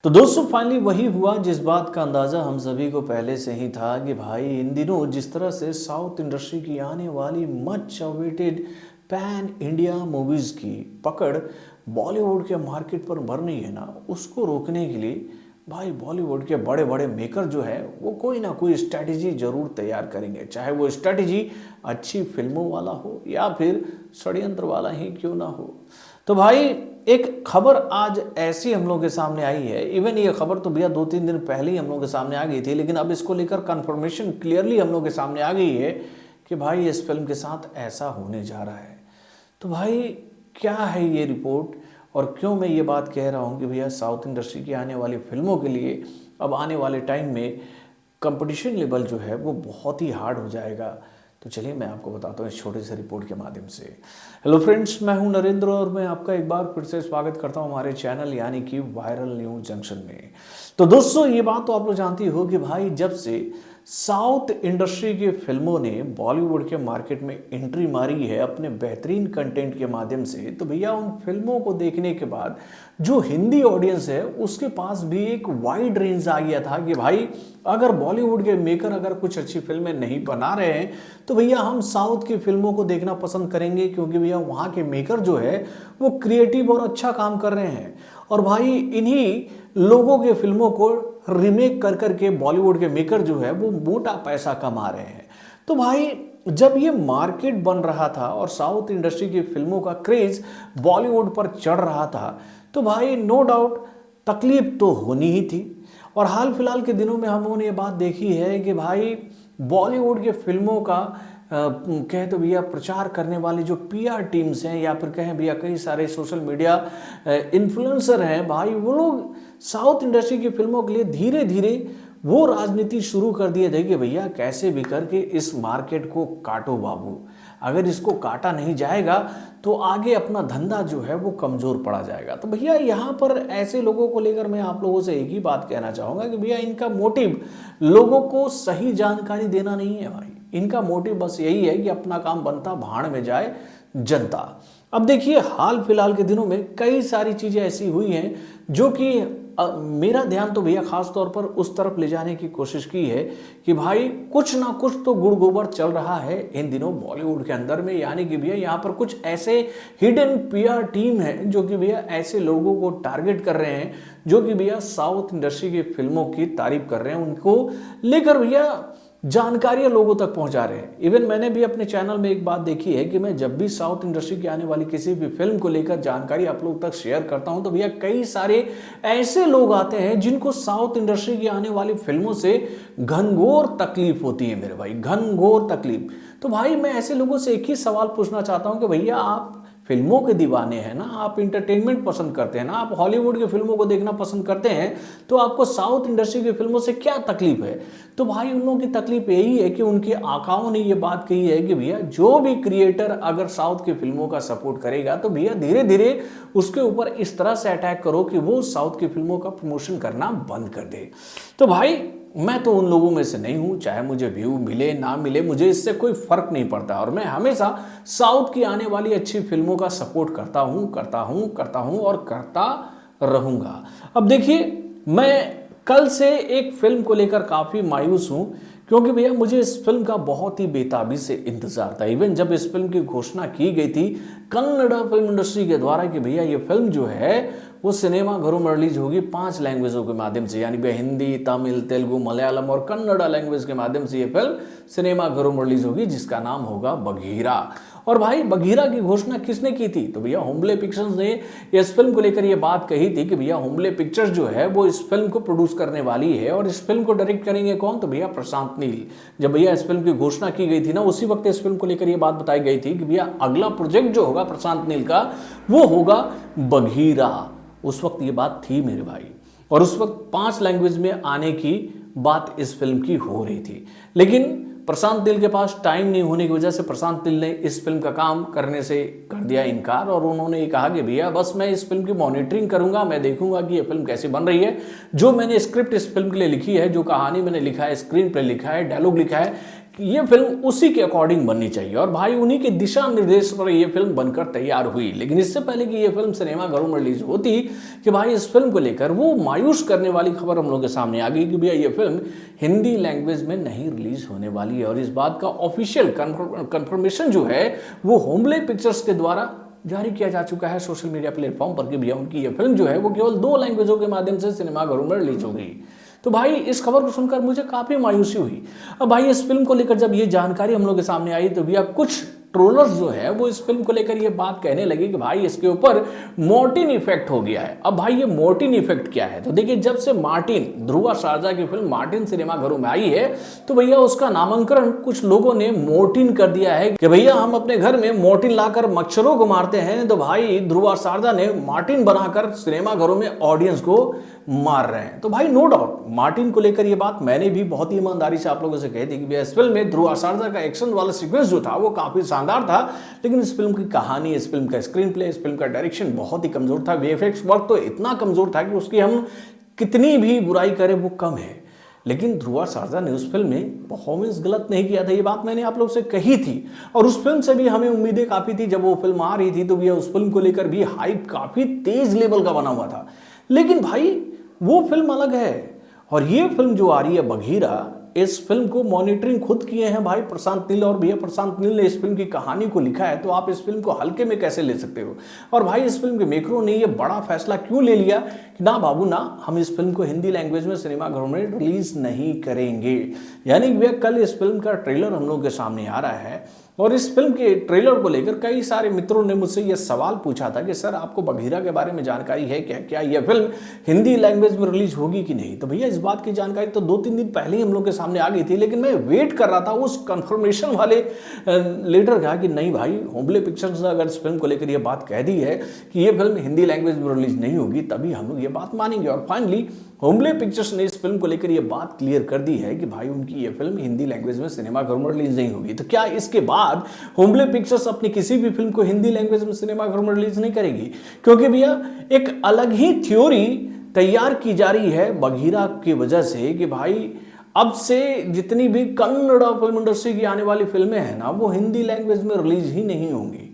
तो दोस्तों फाइनली वही हुआ जिस बात का अंदाज़ा हम सभी को पहले से ही था कि भाई इन दिनों जिस तरह से साउथ इंडस्ट्री की आने वाली much awaited pan India movies की पकड़ बॉलीवुड के मार्केट पर बढ़ रही है ना, उसको रोकने के लिए भाई बॉलीवुड के बड़े बड़े मेकर जो है वो कोई ना कोई स्ट्रैटेजी ज़रूर तैयार करेंगे, चाहे वो स्ट्रैटेजी अच्छी फिल्मों वाला हो या फिर षड्यंत्र वाला ही क्यों ना हो। तो भाई एक खबर आज ऐसी हम लोग के सामने आई है, इवन ये खबर तो भैया 2-3 दिन पहले ही हम लोग के सामने आ गई थी, लेकिन अब इसको लेकर कंफर्मेशन क्लियरली हम लोग के सामने आ गई है कि भाई इस फिल्म के साथ ऐसा होने जा रहा है। तो भाई क्या है ये रिपोर्ट और क्यों मैं ये बात कह रहा हूँ कि भैया साउथ इंडस्ट्री की आने वाली फिल्मों के लिए अब आने वाले टाइम में कंपटीशन लेवल जो है वो बहुत ही हार्ड हो जाएगा। तो चलिए मैं आपको बताता हूँ इस छोटे से रिपोर्ट के माध्यम से। हेलो फ्रेंड्स, मैं हूँ नरेंद्र और मैं आपका एक बार फिर से स्वागत करता हूँ हमारे चैनल यानी कि वायरल न्यूज जंक्शन में। तो दोस्तों ये बात तो आप लोग जानती हो कि भाई जब से साउथ इंडस्ट्री की फिल्मों ने बॉलीवुड के मार्केट में एंट्री मारी है अपने बेहतरीन कंटेंट के माध्यम से, तो भैया उन फिल्मों को देखने के बाद जो हिंदी ऑडियंस है उसके पास भी एक वाइड रेंज आ गया था कि भाई अगर बॉलीवुड के मेकर अगर कुछ अच्छी फिल्में नहीं बना रहे हैं तो भैया हम साउथ की फिल्मों को देखना पसंद करेंगे, क्योंकि भैया वहाँ के मेकर जो है वो क्रिएटिव और अच्छा काम कर रहे हैं और भाई इन्हीं लोगों के फिल्मों को रीमेक कर करके बॉलीवुड के मेकर जो है वो मोटा पैसा कमा रहे हैं। तो भाई जब ये मार्केट बन रहा था और साउथ इंडस्ट्री की फिल्मों का क्रेज बॉलीवुड पर चढ़ रहा था तो भाई नो डाउट तकलीफ तो होनी ही थी। और हाल फिलहाल के दिनों में हम लोगों ने ये बात देखी है कि भाई बॉलीवुड के फिल्मों का कहे तो भैया प्रचार करने वाली जो पीआर टीम्स हैं या फिर कहें भैया कई सारे सोशल मीडिया इन्फ्लुएंसर हैं, भाई वो लोग साउथ इंडस्ट्री की फिल्मों के लिए धीरे धीरे वो राजनीति शुरू कर दिए थे कि भैया कैसे भी करके इस मार्केट को काटो बाबू, अगर इसको काटा नहीं जाएगा तो आगे अपना धंधा जो है वो कमज़ोर पड़ा जाएगा। तो भैया यहाँ पर ऐसे लोगों को लेकर मैं आप लोगों से एक ही बात कहना चाहूँगा कि भैया इनका मोटिव लोगों को सही जानकारी देना नहीं है भाई, इनका मोटिव बस यही है कि अपना काम बनता भाड़ में जाए जनता। अब देखिए हाल फिलहाल के दिनों में कई सारी चीज़ें ऐसी हुई हैं जो कि मेरा ध्यान तो भैया खास तौर पर उस तरफ ले जाने की कोशिश की है कि भाई कुछ ना कुछ तो गुड़ गोबर चल रहा है इन दिनों बॉलीवुड के अंदर में, यानी कि भैया यहाँ पर कुछ ऐसे हिडन पीआर टीम है जो कि भैया ऐसे लोगों को टारगेट कर रहे हैं जो कि भैया साउथ इंडस्ट्री की फिल्मों की तारीफ कर रहे हैं, उनको लेकर भैया जानकारियां लोगों तक पहुंचा रहे हैं। इवन मैंने भी अपने चैनल में एक बात देखी है कि मैं जब भी साउथ इंडस्ट्री की आने वाली किसी भी फिल्म को लेकर जानकारी आप लोग तक शेयर करता हूं तो भैया कई सारे ऐसे लोग आते हैं जिनको साउथ इंडस्ट्री की आने वाली फिल्मों से घनघोर तकलीफ होती है मेरे भाई, घनघोर तकलीफ। तो भाई मैं ऐसे लोगों से एक ही सवाल पूछना चाहता हूं कि भैया आप फिल्मों के दीवाने हैं ना, आप इंटरटेनमेंट पसंद करते हैं ना, आप हॉलीवुड की फिल्मों को देखना पसंद करते हैं, तो आपको साउथ इंडस्ट्री की फिल्मों से क्या तकलीफ है? तो भाई उन लोगों की तकलीफ यही है कि उनके आकाओं ने ये बात कही है कि भैया जो भी क्रिएटर अगर साउथ की फिल्मों का सपोर्ट करेगा तो भैया धीरे धीरे उसके ऊपर इस तरह से अटैक करो कि वो साउथ की फिल्मों का प्रमोशन करना बंद कर दे। तो भाई मैं तो उन लोगों में से नहीं हूं, चाहे मुझे व्यू मिले ना मिले मुझे इससे कोई फर्क नहीं पड़ता और मैं हमेशा साउथ की आने वाली अच्छी फिल्मों का सपोर्ट करता हूं और करता रहूंगा। अब देखिए मैं कल से एक फिल्म को लेकर काफ़ी मायूस हूं क्योंकि भैया मुझे इस फिल्म का बहुत ही बेताबी से इंतजार था। इवन जब इस फिल्म की घोषणा की गई थी कन्नड़ा फिल्म इंडस्ट्री के द्वारा कि भैया ये फिल्म जो है वो सिनेमा घरों में रिलीज होगी 5 लैंग्वेजों के माध्यम से, यानी भैया हिंदी, तमिल, तेलुगु, मलयालम और कन्नड़ा लैंग्वेज के माध्यम से ये फिल्म सिनेमा घरों में रिलीज होगी जिसका नाम होगा बघीरा। और भाई बघीरा की घोषणा किसने की थी? तो भैया होमले पिक्चर्स ने इस फिल्म को लेकर ये बात कही थी कि भैया होमले पिक्चर्स जो है वो इस फिल्म को प्रोड्यूस करने वाली है और इस फिल्म को डायरेक्ट करेंगे कौन? तो भैया प्रशांत नील। जब भैया इस फिल्म की घोषणा की गई थी ना उसी वक्त इस फिल्म को लेकर ये बात बताई गई थी कि भैया अगला प्रोजेक्ट जो होगा प्रशांत नील का वो होगा बघीरा। उस वक्त ये बात थी मेरे भाई और उस वक्त 5 लैंग्वेज में आने की बात इस फिल्म की हो रही थी, लेकिन प्रशांत नील के पास टाइम नहीं होने की वजह से प्रशांत नील ने इस फिल्म का काम करने से कर दिया इनकार और उन्होंने ये कहा कि भैया बस मैं इस फिल्म की मॉनिटरिंग करूंगा, मैं देखूंगा कि ये फिल्म कैसी बन रही है, जो मैंने स्क्रिप्ट इस फिल्म के लिए लिखी है, जो कहानी मैंने लिखा है, स्क्रीन प्ले लिखा है, डायलॉग लिखा है, ये फिल्म उसी के अकॉर्डिंग बननी चाहिए और भाई उन्हीं के दिशा निर्देश पर ये फिल्म बनकर तैयार हुई। लेकिन इससे पहले कि ये फिल्म सिनेमाघरों में रिलीज होती कि भाई इस फिल्म को लेकर वो मायूस करने वाली खबर हम लोग के सामने आ गई कि भैया ये फिल्म हिंदी लैंग्वेज में नहीं रिलीज होने वाली है। और इस बात का ऑफिशियल कंफर्मेशन जो है वो होमले पिक्चर्स के द्वारा जारी किया जा चुका है सोशल मीडिया प्लेटफॉर्म पर कि भैया उनकी ये फिल्म जो है वो केवल 2 लैंग्वेजों के माध्यम से सिनेमाघरों में रिलीज होगी। तो भाई इस खबर को सुनकर मुझे काफी मायूसी हुई। अब भाई इस फिल्म को लेकर जब ये जानकारी हम लोग के सामने आई तो भैया कुछ ट्रोलर्स जो है वो इस फिल्म को लेकर ये बात कहने लगे कि भाई इसके ऊपर मार्टिन इफेक्ट हो गया है। अब भाई ये मार्टिन इफेक्ट क्या है? तो देखिए जब से मार्टिन ध्रुवा शारजा की फिल्म मार्टिन सिनेमाघरों में आई है तो भैया उसका नामकरण कुछ लोगों ने मोर्टिन कर दिया है कि भैया हम अपने घर में मोर्टिन लाकर मच्छरों को मारते हैं, तो भाई ध्रुवा शारजा ने मार्टिन बनाकर सिनेमाघरों में ऑडियंस को मार रहे हैं। तो भाई नो डाउट मार्टिन को लेकर ये बात मैंने भी बहुत ही ईमानदारी से आप लोगों से कही थी कि इस फिल्म में ध्रुवा शारजा का एक्शन वाला सीक्वेंस जो था वो काफी शानदार था, लेकिन इस फिल्म की कहानी, इस फिल्म का स्क्रीन प्ले, इस फिल्म का डायरेक्शन बहुत ही कमजोर था। वीएफएक्स वर्क तो इतना कमजोर था कि उसकी हम कितनी भी बुराई करें वो कम है। लेकिन ध्रुवा शारजा ने उस फिल्म में परफॉर्मेंस गलत नहीं किया था, ये बात मैंने आप लोग से कही थी। और उस फिल्म से भी हमें उम्मीदें काफी थी। जब वो फिल्म आ रही थी तो भैया उस फिल्म को लेकर भी हाइप काफी तेज लेवल का बना हुआ था। लेकिन भाई वो फिल्म अलग है और ये फिल्म जो आ रही है बघीरा, इस फिल्म को मॉनिटरिंग खुद किए हैं भाई प्रशांत नील। और भैया प्रशांत नील ने इस फिल्म की कहानी को लिखा है, तो आप इस फिल्म को हल्के में कैसे ले सकते हो? और भाई इस फिल्म के मेकरों ने ये बड़ा फैसला क्यों ले लिया कि ना बाबू ना, हम इस फिल्म को हिंदी लैंग्वेज में सिनेमाघरों में रिलीज नहीं करेंगे। यानी भैया कल इस फिल्म का ट्रेलर हम लोग के सामने आ रहा है और इस फिल्म के ट्रेलर को लेकर कई सारे मित्रों ने मुझसे यह सवाल पूछा था कि सर आपको बघीरा के बारे में जानकारी है क्या? क्या यह फिल्म हिंदी लैंग्वेज में रिलीज होगी कि नहीं? तो भैया इस बात की जानकारी तो 2-3 दिन पहले ही हम लोग के सामने आ गई थी, लेकिन मैं वेट कर रहा था उस कंफर्मेशन वाले लेटर का कि नहीं भाई होमले पिक्चर्स ने अगर इस फिल्म को लेकर यह बात कह दी है कि यह फिल्म हिंदी लैंग्वेज में रिलीज नहीं होगी तभी हम लोग ये बात मानेंगे। और फाइनली होमले पिक्चर्स ने इस फिल्म को लेकर यह बात क्लियर कर दी है कि भाई उनकी ये फिल्म हिंदी लैंग्वेज में सिनेमाघरों में रिलीज नहीं होगी। तो क्या इसके बाद होमले पिक्चर्स अपनी किसी भी फिल्म को हिंदी लैंग्वेज में सिनेमाघरों में रिलीज नहीं करेगी? क्योंकि भैया एक अलग ही थ्योरी तैयार की जा रही है बघीरा की वजह से कि भाई अब से जितनी भी कन्नड़ फिल्म इंडस्ट्री की आने वाली फिल्में हैं ना वो हिंदी लैंग्वेज में रिलीज ही नहीं होंगी।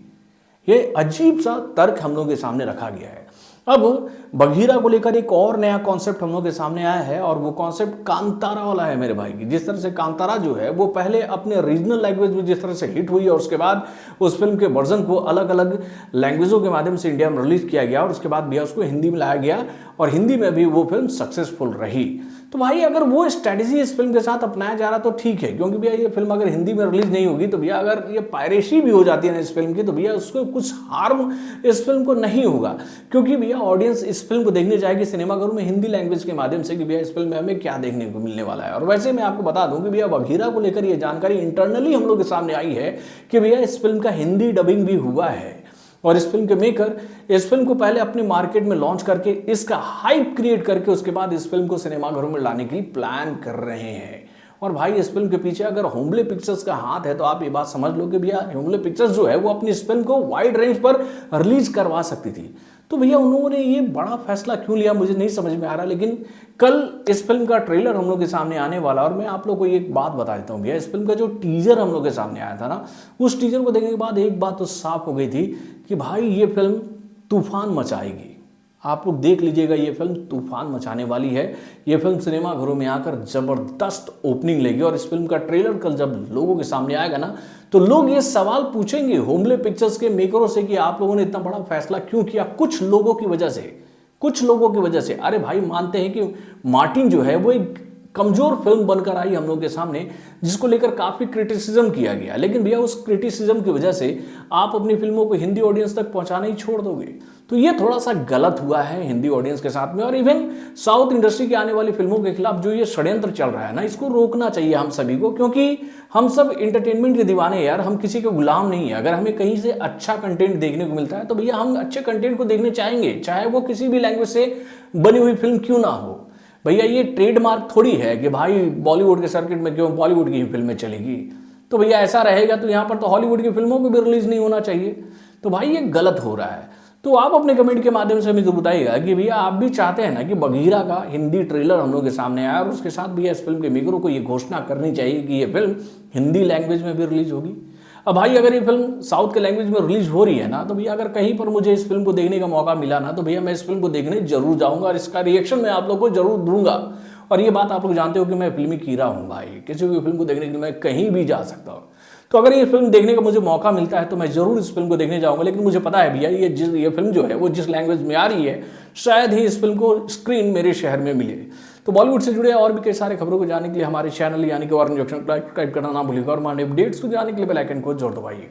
ये अजीब सा तर्क हम लोग के सामने रखा गया है। अब बघीरा को लेकर एक और नया कॉन्सेप्ट हम लोग के सामने आया है और वो कॉन्सेप्ट कांतारा वाला है मेरे भाई की। जिस तरह से कांतारा जो है वो पहले अपने रीजनल लैंग्वेज में जिस तरह से हिट हुई और उसके बाद उस फिल्म के वर्जन को अलग अलग लैंग्वेजों के माध्यम से इंडिया में रिलीज किया गया और उसके बाद भैया उसको हिंदी में लाया गया और हिंदी में भी वो फिल्म सक्सेसफुल रही। तो भाई अगर वो स्ट्रेटेजी इस फिल्म के साथ अपनाया जा रहा तो ठीक है, क्योंकि भैया ये फिल्म अगर हिंदी में रिलीज नहीं होगी तो भैया अगर ये पायरेसी भी हो जाती है ना इस फिल्म की तो भैया उसको कुछ हार्म इस फिल्म को नहीं होगा, क्योंकि भैया ऑडियंस इस फिल्म को देखने जाएगी सिनेमाघरों में हिंदी लैंग्वेज के माध्यम से कि भैया इस फिल्म में हमें क्या देखने को मिलने वाला है। और वैसे मैं आपको बता दूं कि भैया बघीरा को लेकर ये जानकारी इंटरनली हम लोग के सामने आई है कि भैया इस फिल्म का हिंदी डबिंग भी हुआ है और इस फिल्म के मेकर इस फिल्म को पहले अपने मार्केट में लॉन्च करके इसका हाइप क्रिएट करके उसके बाद इस फिल्म को सिनेमाघरों में लाने के लिए प्लान कर रहे हैं। और भाई इस फिल्म के पीछे अगर होमले पिक्चर्स का हाथ है तो आप ये बात समझ लो कि भैया होमले पिक्चर्स जो है वो अपनी इस फिल्म को वाइड रेंज पर रिलीज करवा सकती थी। तो भैया उन्होंने ये बड़ा फैसला क्यों लिया मुझे नहीं समझ में आ रहा। लेकिन कल इस फिल्म का ट्रेलर हम लोग के सामने आने वाला और मैं आप लोग को एक बात बता देता हूँ भैया, इस फिल्म का जो टीजर हम लोग के सामने आया था ना, उस टीजर को देखने के बाद एक बात तो साफ हो गई थी कि भाई ये फिल्म तूफान मचाएगी। आप लोग देख लीजिएगा, ये फिल्म तूफान मचाने वाली है। ये फिल्म सिनेमाघरों में आकर जबरदस्त ओपनिंग लेगी और इस फिल्म का ट्रेलर कल जब लोगों के सामने आएगा ना तो लोग ये सवाल पूछेंगे होमले पिक्चर्स के मेकरों से कि आप लोगों ने इतना बड़ा फैसला क्यों किया। कुछ लोगों की वजह से अरे भाई मानते हैं कि मार्टिन जो है वो एक कमजोर फिल्म बनकर आई हम लोग के सामने जिसको लेकर काफी क्रिटिसिज्म किया गया, लेकिन भैया उस क्रिटिसिज्म की वजह से आप अपनी फिल्मों को हिंदी ऑडियंस तक पहुंचाना ही छोड़ दोगे। तो ये थोड़ा सा गलत हुआ है हिंदी ऑडियंस के साथ में। और इवन साउथ इंडस्ट्री की आने वाली फिल्मों के खिलाफ जो ये षड्यंत्र चल रहा है ना, इसको रोकना चाहिए हम सभी को, क्योंकि हम सब इंटरटेनमेंट के दीवाने यार, हम किसी के गुलाम नहीं है। अगर हमें कहीं से अच्छा कंटेंट देखने को मिलता है तो भैया हम अच्छे कंटेंट को देखने चाहेंगे, चाहे वो किसी भी लैंग्वेज से बनी हुई फिल्म क्यों ना हो। भैया ये ट्रेडमार्क थोड़ी है कि भाई बॉलीवुड के सर्किट में क्यों बॉलीवुड की ही फिल्में चलेगी। तो भैया ऐसा रहेगा तो यहाँ पर तो हॉलीवुड की फिल्मों को भी रिलीज नहीं होना चाहिए। तो भाई ये गलत हो रहा है। तो आप अपने कमेंट के माध्यम से हमें जरूर बताइएगा कि भैया आप भी चाहते हैं ना कि बघीरा का हिंदी ट्रेलर हम लोग के सामने आया और उसके साथ भैया इस फिल्म के मेकरों को ये घोषणा करनी चाहिए कि ये फिल्म हिंदी लैंग्वेज में भी रिलीज होगी। अब भाई अगर ये फिल्म साउथ के लैंग्वेज में रिलीज हो रही है ना, तो भैया अगर कहीं पर मुझे इस फिल्म को देखने का मौका मिला ना, तो भैया मैं इस फिल्म को देखने जरूर जाऊंगा और इसका रिएक्शन मैं आप लोग को जरूर दूंगा। और ये बात आप लोग जानते हो कि मैं फिल्मी कीड़ा हूँ भाई, किसी भी फिल्म को देखने के लिए मैं कहीं भी जा सकता हूँ। तो अगर ये फिल्म देखने का मुझे मौका मिलता है तो मैं जरूर इस फिल्म को देखने जाऊंगा। लेकिन मुझे पता है भैया ये फिल्म जो है वो जिस लैंग्वेज में आ रही है, शायद ही इस फिल्म को स्क्रीन मेरे शहर में मिले। तो बॉलीवुड से जुड़े और भी कई सारे खबरों को जानने के लिए हमारे चैनल यानी कि वार्न जंक्शन को सब्सक्राइब करना ना भूलिएगा और हमारे अपडेट्स को जानने के लिए बेल आइकन को जरूर दबाइएगा।